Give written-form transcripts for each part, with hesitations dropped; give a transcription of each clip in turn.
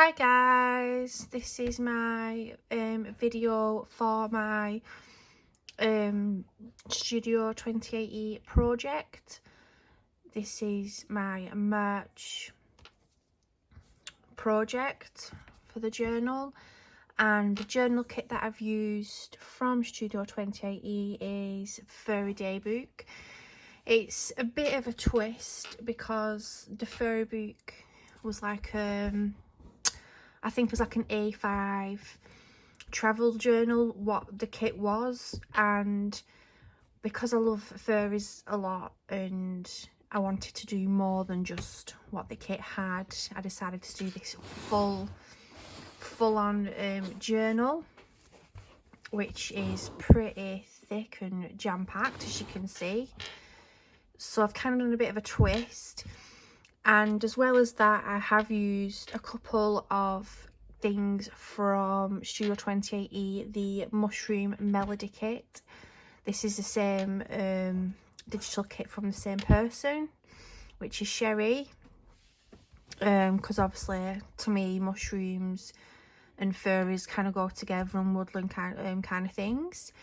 Hi guys, this is my video for my Studio 2080 project. This is my merch project for the journal, and the journal kit that I've used from Studio 2080 is Furry Daybook. It's a bit of a twist because the Furry book was like I think it was like an A5 travel journal, what the kit was, and because I love furries a lot and I wanted to do more than just what the kit had, I decided to do this full-on journal, which is pretty thick and jam-packed, as you can see. So I've kind of done a bit of a twist. And as well as that, I have used a couple of things from Studio 2080, the Mushroom Melody kit. This is the same digital kit from the same person, which is Sherry. Because obviously, to me, mushrooms and furries kind of go together, and woodland kind of things.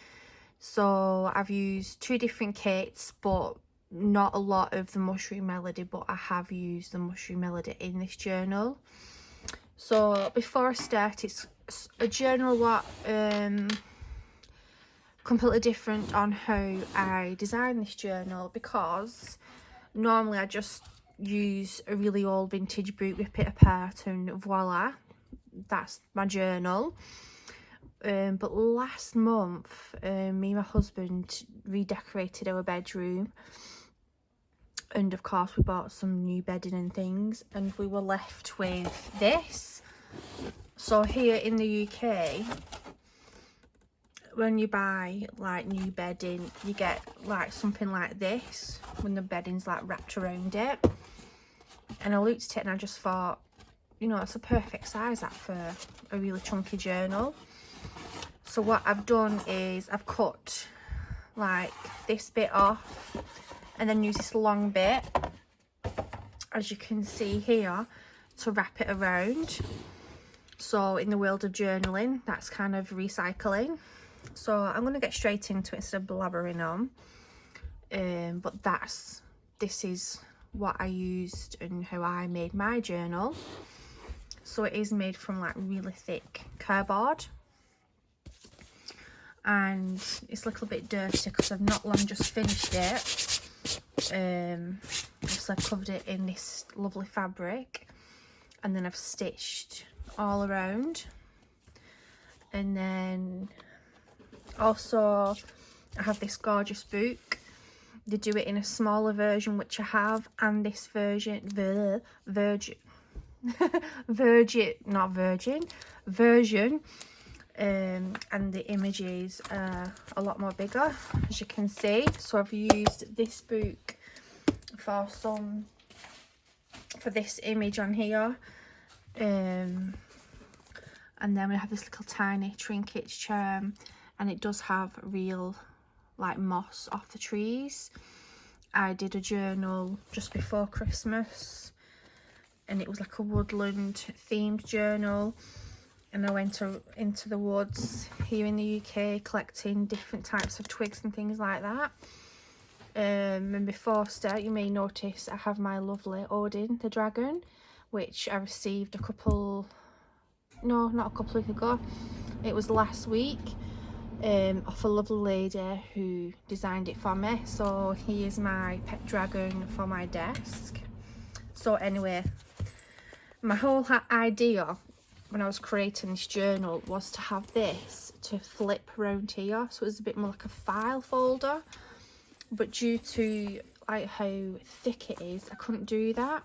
So I've used two different kits, but not a lot of the Mushroom Melody, but I have used the Mushroom Melody in this journal. So before I start, it's a journal what completely different on how I design this journal, because normally I just use a really old vintage book, rip it apart, and voila, that's my journal. But last month, me and my husband redecorated our bedroom, and of course we bought some new bedding and things, and we were left with this. So here in the UK, when you buy like new bedding, you get like something like this when the bedding's like wrapped around it. And I looked at it and I just thought, you know, it's a perfect size that for a really chunky journal. So what I've done is I've cut like this bit off and then use this long bit, as you can see here, to wrap it around. So in the world of journaling, that's kind of recycling. So I'm going to get straight into it instead of blabbering on. But this is what I used and how I made my journal. So it is made from like really thick cardboard, and it's a little bit dirty because I've not long just finished it. I've covered it in this lovely fabric, and then I've stitched all around. And then also I have this gorgeous book. They do it in a smaller version, which I have, and this version and the images are a lot more bigger, as you can see. So I've used this book for this image on here, and then we have this little tiny trinkets charm, and it does have real like moss off the trees. I did a journal just before Christmas, and it was like a woodland themed journal, and I went into the woods here in the UK collecting different types of twigs and things like that. And before I start, you may notice I have my lovely Odin the dragon, which I received not a couple of weeks ago, it was last week, off a lovely lady who designed it for me. So he is my pet dragon for my desk. So anyway, my whole idea when I was creating this journal was to have this to flip around here, so it was a bit more like a file folder, but due to like how thick it is, I couldn't do that.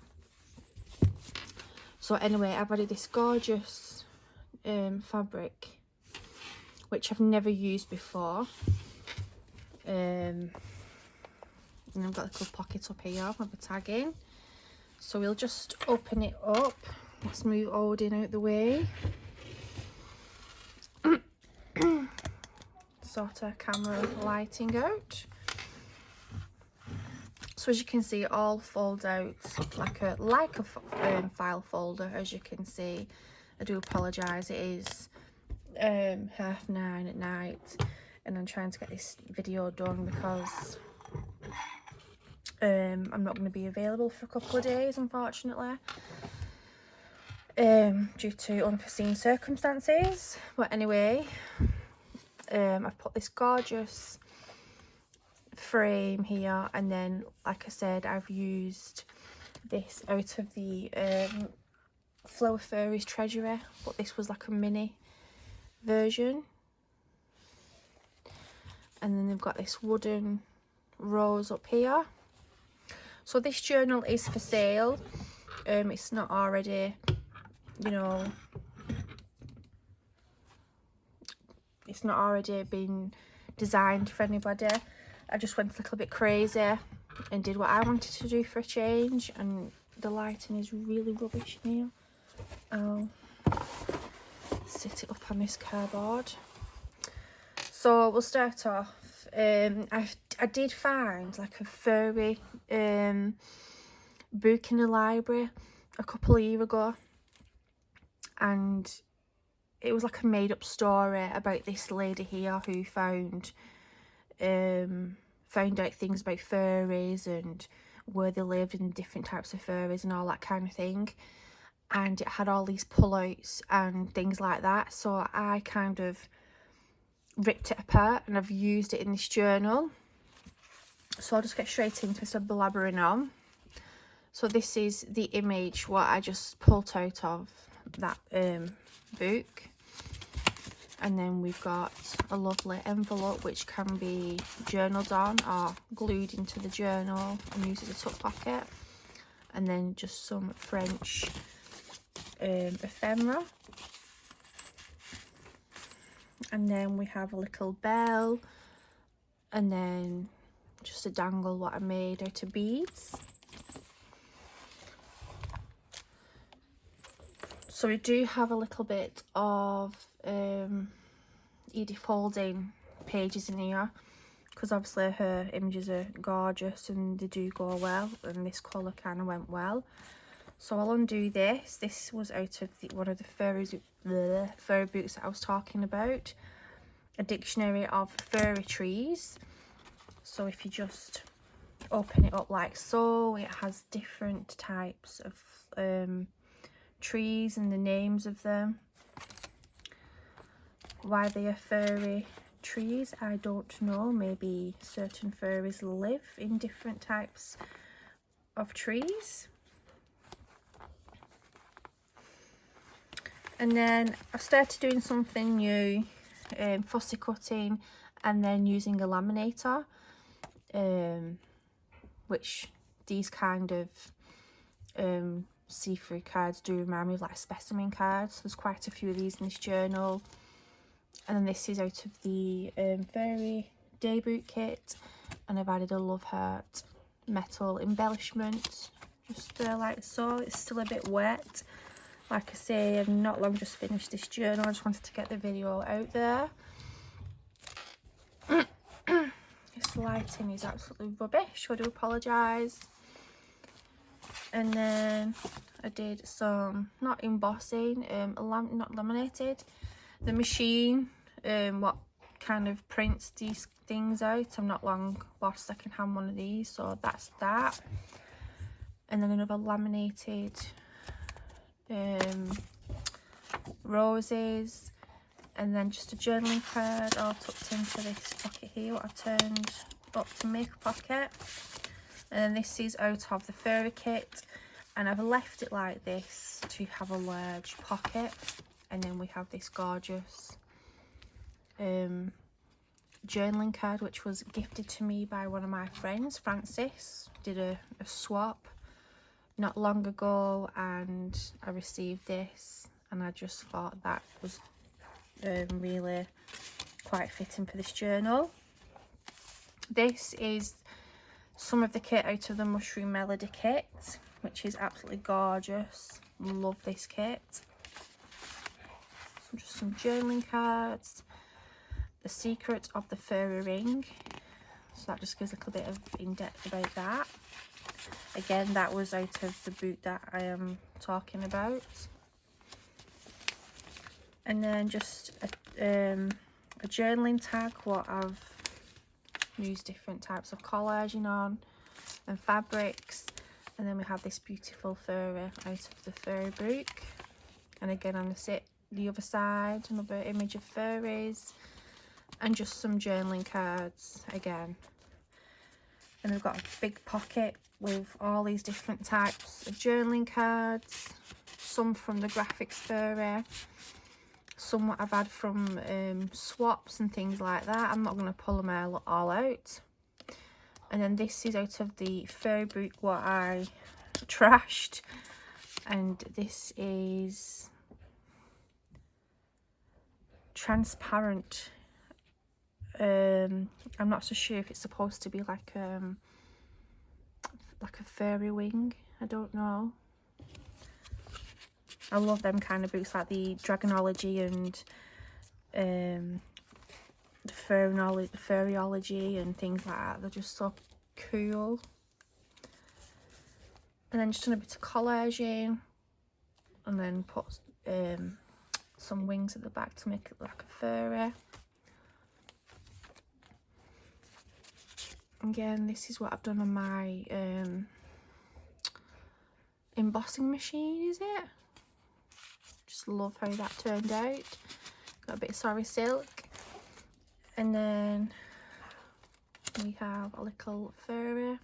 So anyway, I've added this gorgeous fabric, which I've never used before, and I've got a little pocket up here with the tag in. So we'll just open it up. Let's move Odin out the way. Sort of camera lighting out. So as you can see, it all folds out like a file folder, as you can see. I do apologise, it is 9:30 at night and I'm trying to get this video done because I'm not going to be available for a couple of days, unfortunately, due to unforeseen circumstances. But anyway, I've put this gorgeous frame here, and then like I said, I've used this out of the Flower Fairies treasury, but this was like a mini version. And then they've got this wooden rose up here. So this journal is for sale. It's not already, you know, it's not already been designed for anybody. I just went a little bit crazy and did what I wanted to do for a change, and the lighting is really rubbish in here. I'll sit it up on this cardboard. So we'll start off. I did find like a furry book in the library a couple of years ago, and it was like a made-up story about this lady here who found out things about furries and where they lived and different types of furries and all that kind of thing. And it had all these pullouts and things like that, so I kind of ripped it apart and I've used it in this journal. So I'll just get straight into it instead of blabbering on. So this is the image what I just pulled out of that book. And then we've got a lovely envelope which can be journaled on or glued into the journal and used as a tuck pocket. And then just some French ephemera. And then we have a little bell. And then just a dangle what I made out of beads. So we do have a little bit of Edith Holding pages in here, because obviously her images are gorgeous and they do go well, and this colour kind of went well. So I'll undo this. This was out of one of the furry books that I was talking about, a dictionary of furry trees. So if you just open it up like so, it has different types of trees and the names of them. Why they are furry trees, I don't know. Maybe certain furries live in different types of trees. And then I started doing something new, fussy cutting and then using a laminator, which these kind of see-through cards do remind me of like specimen cards. There's quite a few of these in this journal. And then this is out of the Fairy Daybook kit, and I've added a love heart metal embellishment just there like so. It's still a bit wet. Like I say, I've not long just finished this journal. I just wanted to get the video out there. This lighting is absolutely rubbish, so I do apologise. And then I did some, not embossing, not laminated. The machine, what kind of prints these things out. I've not long bought a second-hand one of these, so that's that. And then another laminated roses, and then just a journaling card all tucked into this pocket here, what I turned up to make a pocket. And then this is out of the furry kit, and I've left it like this to have a large pocket. And then we have this gorgeous journaling card, which was gifted to me by one of my friends, Francis. Did a swap not long ago, and I received this, and I just thought that was really quite fitting for this journal. This is some of the kit out of the Mushroom Melody kit, which is absolutely gorgeous. Love this kit. Just some journaling cards, the secret of the furry ring, so that just gives a little bit of in-depth about that. Again, that was out of the book that I am talking about. And then just a journaling tag, what I've used different types of collaging on and fabrics. And then we have this beautiful furry out of the furry book. And again, on the other side, another image of furries, and just some journaling cards again. And we've got a big pocket with all these different types of journaling cards, some from the graphics furry, some what I've had from swaps and things like that. I'm not going to pull them all out. And then this is out of the furry book what I trashed, and this is transparent. I'm not so sure if it's supposed to be like a furry wing, I don't know. I love them kind of books, like the Dragonology and the Furryology and things like that. They're just so cool. And then just done a bit of collaging, and then put some wings at the back to make it look like a furry. Again, this is what I've done on my embossing machine, is it? Just love how that turned out. Got a bit of sorry silk. And then we have a little furry.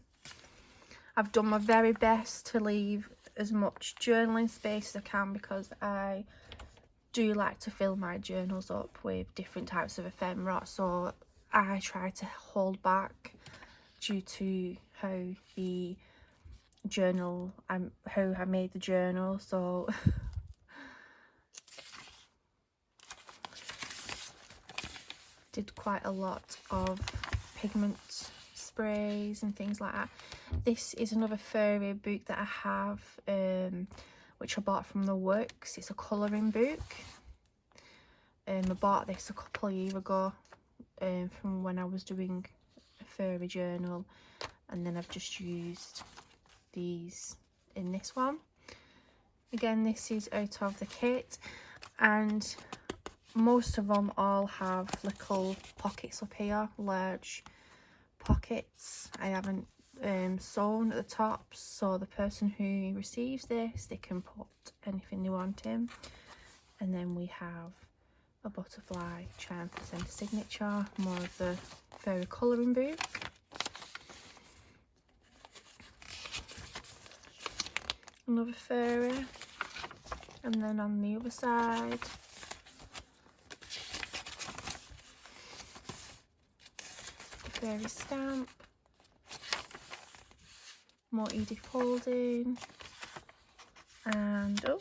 I've done my very best to leave as much journaling space as I can, because I do like to fill my journals up with different types of ephemera, so I try to hold back due to how I made the journal. So did quite a lot of pigment sprays and things like that. This is another furry book that I have, which I bought from the Works. It's a colouring book. I bought this a couple of years ago from when I was doing a furry journal, and then I've just used these in this one. Again, this is out of the kit, and most of them all have little pockets up here, large pockets. I haven't sewn at the top, so the person who receives this, they can put anything they want in. And then we have a butterfly charm for centre signature, more of the furry colouring book. Another furry, and then on the other side furry stamp, more Edith Holding, and oh,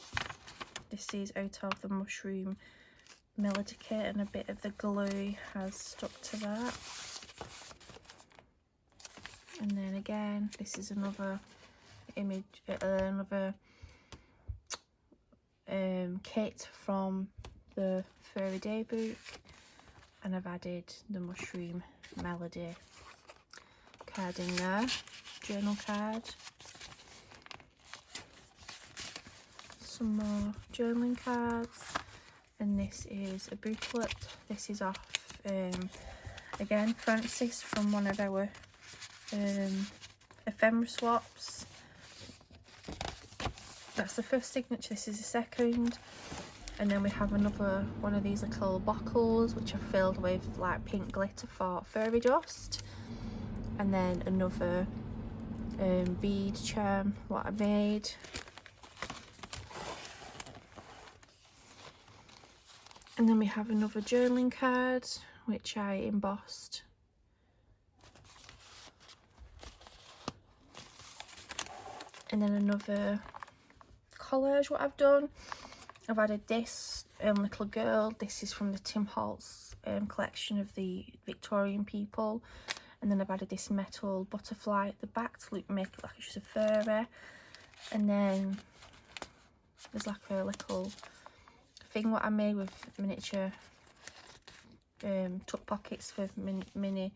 this is out of the mushroom melody kit, and a bit of the glue has stuck to that. And then again, this is another image, another kit from the furry daybook, and I've added the mushroom melody card in there, journal card, some more journaling cards, and this is a booklet. This is off again Francis, from one of our ephemera swaps. That's the first signature, this is the second. And then we have another one of these little bottles which are filled with like pink glitter for furry dust. And then another bead charm what I made. And then we have another journaling card which I embossed. And then another collage what I've done. I've added this little girl. This is from the Tim Holtz collection of the Victorian people. And then I've added this metal butterfly at the back to make it like it's just a furry. And then there's like a little thing what I made with miniature tuck pockets for mini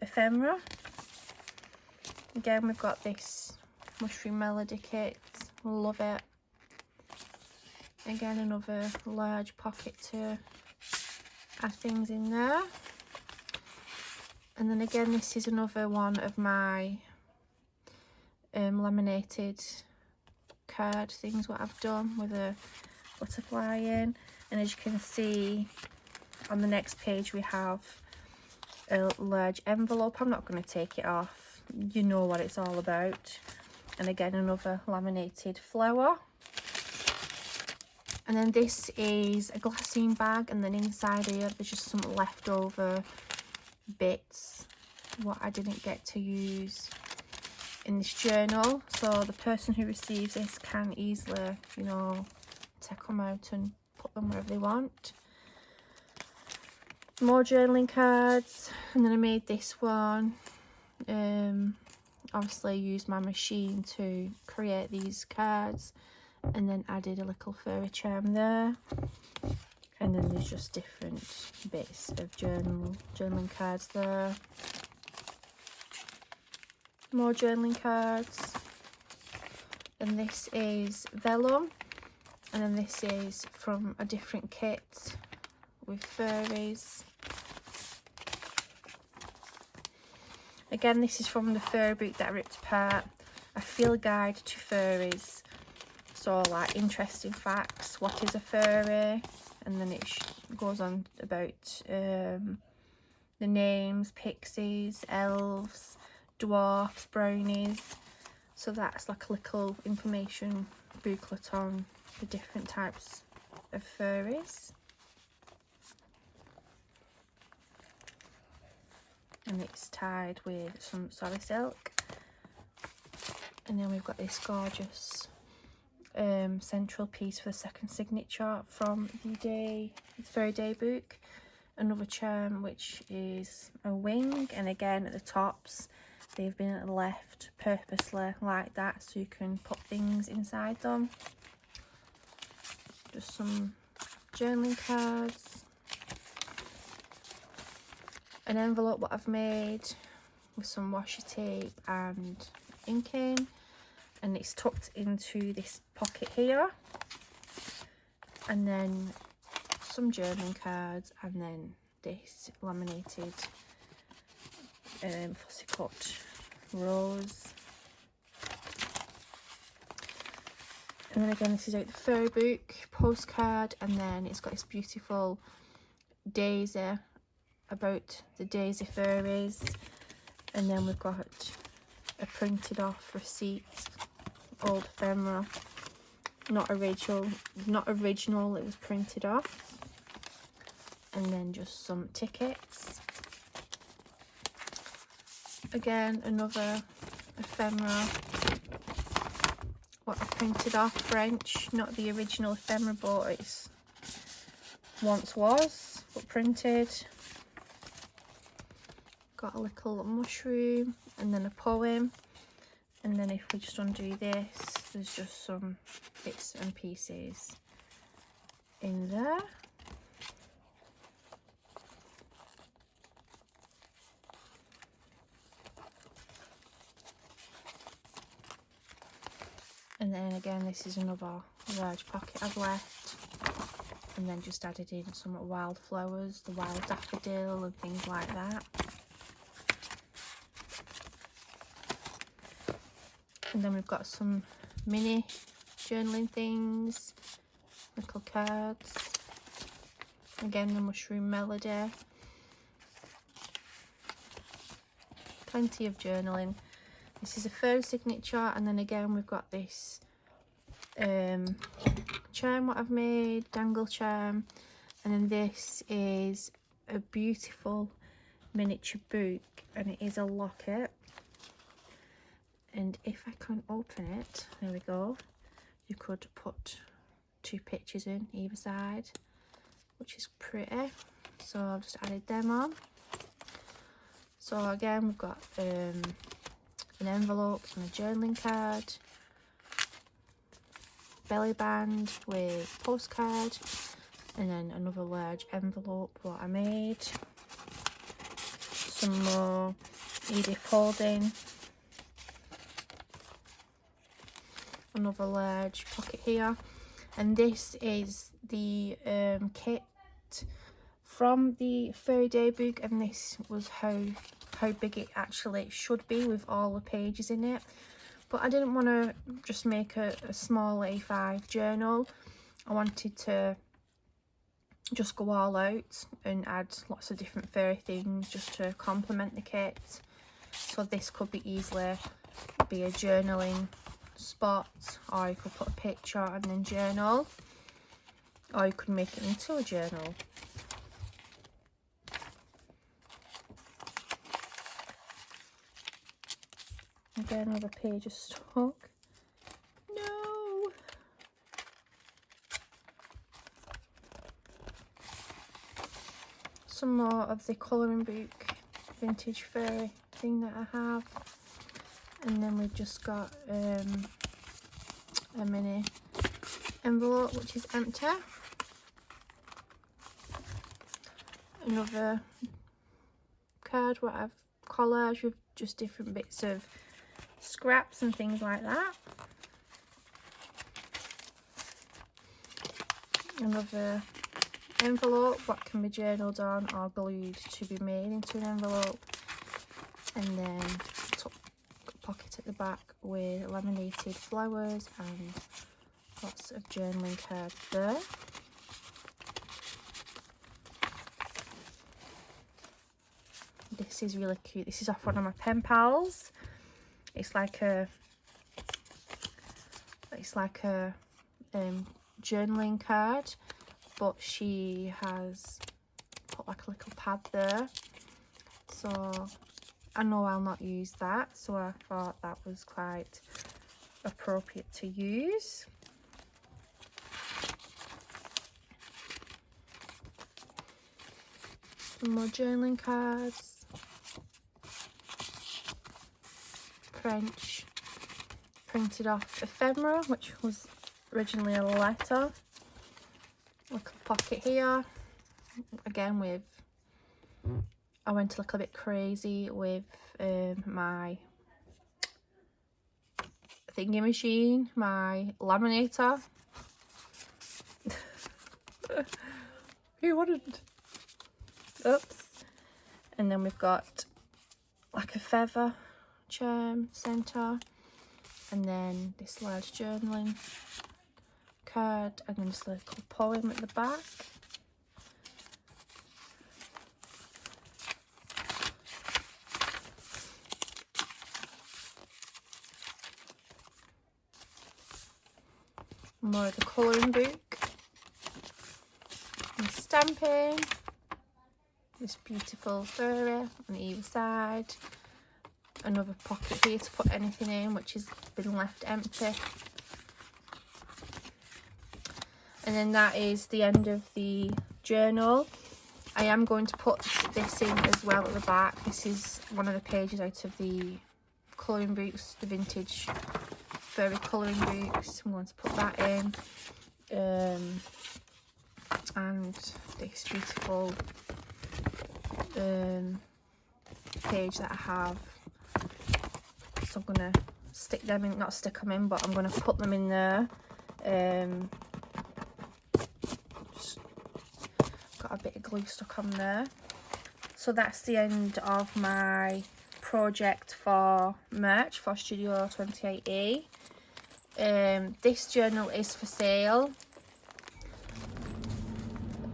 ephemera. Again, we've got this mushroom melody kit. Love it. Again, another large pocket to add things in there. And then again, this is another one of my laminated card things what I've done with a butterfly in. And as you can see on the next page, we have a large envelope. I'm not going to take it off, you know what it's all about. And again, another laminated flower. And then this is a glassine bag, and then inside here there's just some leftover bits what I didn't get to use in this journal, so the person who receives this can easily, you know, take them out and put them wherever they want. More journaling cards, and then I made this one. Obviously I used my machine to create these cards, and then added a little fairy charm there. And then there's just different bits of journaling cards there. More journaling cards. And this is vellum. And then this is from a different kit with furries. Again, this is from the furry book that I ripped apart. A field guide to furries. So like interesting facts, what is a furry? And then it goes on about the names, pixies, elves, dwarfs, brownies. So that's like a little information booklet on the different types of furries. And it's tied with some sorry silk. And then we've got this gorgeous central piece for the second signature from the Fairy Daybook. Another charm which is a wing, and again at the tops they've been left purposely like that so you can put things inside them. Just some journaling cards. An envelope what I've made with some washi tape and ink in, and it's tucked into this pocket here. And then some journaling cards, and then this laminated fussy cut rose. And then again, this is out the fairy book postcard, and then it's got this beautiful daisy about the daisy fairies. And then we've got a printed off receipt, old ephemera, not original, it was printed off. And then just some tickets. Again, another ephemera, what I printed off, French, not the original ephemera, but it's once was, but printed. Got a little mushroom, and then a poem. And then if we just undo this, there's just some bits and pieces in there. And then again, this is another large pocket I've left, and then just added in some wildflowers, the wild daffodil and things like that. And then we've got some mini journaling things, little cards. Again, the mushroom melody. Plenty of journaling. This is a fairy signature, and then again we've got this charm what I've made, dangle charm. And then this is a beautiful miniature book, and it is a locket. And if I can open it, there we go, you could put 2 pictures in either side, which is pretty. So I've just added them on. So again, we've got an envelope and a journaling card, belly band with postcard, and then another large envelope what I made. Some more Edith folding. Another large pocket here, And this is the kit from the furry daybook, and this was how big it actually should be with all the pages in it. But I didn't want to just make a small A5 journal. I wanted to just go all out and add lots of different furry things just to complement the kit. So this could be easily be a journaling spot, or you could put a picture and then journal, or you could make it into a journal. Again, another page is stuck. No! Some more of the colouring book vintage furry thing that I have. And then we've just got a mini envelope which is empty. Another card what I've collaged with just different bits of scraps and things like that. Another envelope what can be journaled on or glued to be made into an envelope. And then pocket at the back with laminated flowers and lots of journaling cards there. This is really cute. This is off one of my pen pals. It's like a journaling card, but she has put like a little pad there, so I know I'll not use that, so I thought that was quite appropriate to use. Some more journaling cards. French printed off ephemera, which was originally a letter. Little pocket here. Again with I went a little bit crazy with my thingy machine, my laminator. Who wouldn't? Oops. And then we've got like a feather charm centre, and then this large journaling card, and then this little poem at the back. More of the colouring book and stamping. This beautiful furry on either side. Another pocket here to put anything in which has been left empty. And then that is the end of the journal. I am going to put this in as well at the back. This is one of the pages out of the colouring books, the vintage furry colouring books. I'm going to put that in. And this beautiful page that I have. So I'm going to stick them in, not stick them in, but I'm going to put them in there. Just got a bit of glue stuck on there. So that's the end of my project for merch for Studio 28E. This journal is for sale.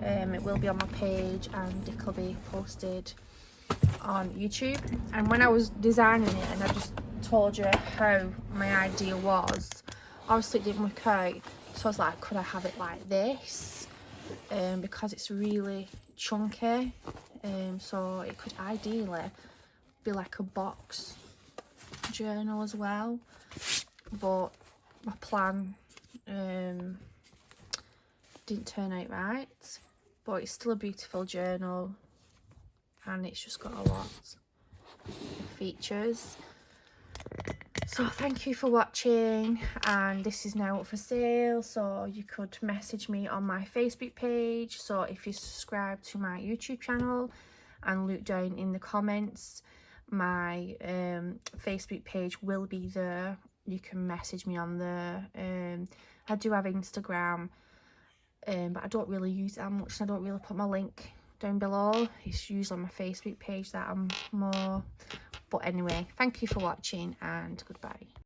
It will be on my page and it will be posted on YouTube. And when I was designing it, and I just told you how my idea was, obviously it didn't work out, so I was like, could I have it like this? Because it's really chunky, so it could ideally be like a box journal as well, but my plan didn't turn out right. But it's still a beautiful journal, and it's just got a lot of features. So thank you for watching, and this is now up for sale, so you could message me on my Facebook page. So if you subscribe to my YouTube channel and look down in the comments, my Facebook page will be there. You can message me on there. I do have Instagram, but I don't really use it that much, and I don't really put my link down below. It's usually on my Facebook page that I'm more. But anyway, thank you for watching, and goodbye.